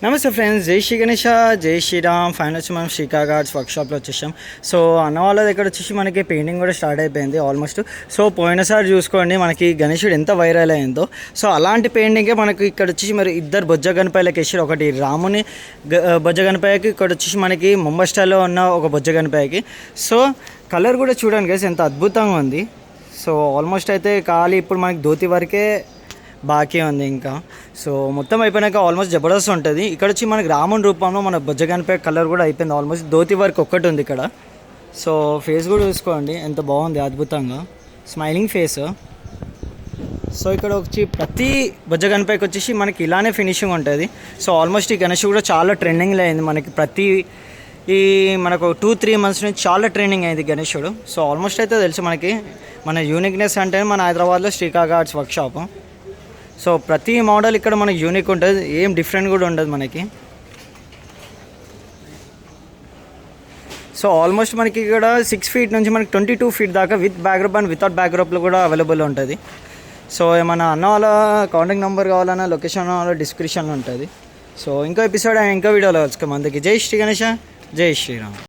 నమస్తే ఫ్రెండ్స్, జై శ్రీ గణేష, జై శ్రీరామ్. ఫైనల్ వచ్చి మనం శ్రీకాగా ఆర్ట్స్ వర్క్షాప్లో వచ్చేసాం. సో అన్న వాళ్ళ దగ్గర వచ్చేసి మనకి పెయింటింగ్ కూడా స్టార్ట్ అయిపోయింది ఆల్మోస్ట్. సో పోయినసారి చూసుకోండి మనకి గణేశుడు ఎంత వైరల్ అయిందో. సో అలాంటి పెయింటింగే మనకి ఇక్కడ వచ్చేసి మరి ఇద్దరు బొజ్జ గణపయ్యలకి వేసారు. ఒకటి రాముని బొజ్జ గణపయ్యకి, ఇక్కడ వచ్చేసి మనకి ముంబై స్టైల్లో ఉన్న ఒక బొజ్జ గణపయ్యకి. సో కలర్ కూడా చూడండి గైస్ ఎంత అద్భుతంగా ఉంది. సో ఆల్మోస్ట్ అయితే ఖాళీ ఇప్పుడు మనకి ధోతి వరకే బాకీ ఉంది ఇంకా. సో మొత్తం అయిపోయినాక ఆల్మోస్ట్ జబర్దస్త్ ఉంటుంది. ఇక్కడ వచ్చి మనకి రాముని రూపంలో మన బొజ్జగనిపై కలర్ కూడా అయిపోయింది ఆల్మోస్ట్. ధోతి వర్క్ ఒక్కటి ఉంది ఇక్కడ. సో ఫేస్ కూడా చూసుకోండి ఎంత బాగుంది, అద్భుతంగా స్మైలింగ్ ఫేస్. సో ఇక్కడ వచ్చి ప్రతి బొజ్జగనిపైకి వచ్చేసి మనకి ఇలానే ఫినిషింగ్ ఉంటుంది. సో ఆల్మోస్ట్ ఈ గణేష్ కూడా చాలా ట్రెండింగ్లో అయింది మనకి. మనకు 2-3 months నుంచి చాలా ట్రెండింగ్ అయింది గణేశుడు. సో ఆల్మోస్ట్ అయితే తెలుసు మనకి మన యూనిక్నెస్ అంటే మన హైదరాబాద్లో శ్రీకాగా ఆర్ట్స్ వర్క్షాప్. సో ప్రతి మోడల్ ఇక్కడ మనకి యూనిక్ ఉంటుంది, ఏం డిఫరెంట్ కూడా ఉండదు మనకి. సో ఆల్మోస్ట్ మనకి ఇక్కడ 6 feet నుంచి మనకి 22 feet దాకా విత్ బ్యాక్డ్రాప్ అండ్ వితౌట్ బ్యాక్డ్రాప్లో కూడా అవైలబుల్ ఉంటుంది. సో ఏమన్నా అన్న వాళ్ళ కాంటాక్ట్ నెంబర్ కావాలన్నా లొకేషన్ వాళ్ళ డిస్క్రిప్షన్లో ఉంటుంది. సో ఇంకో ఎపిసోడ్ అండ్ ఇంకో వీడియోలో కలుసుకుందాం. అందుకే జై శ్రీ గణేష, జై శ్రీరామ్.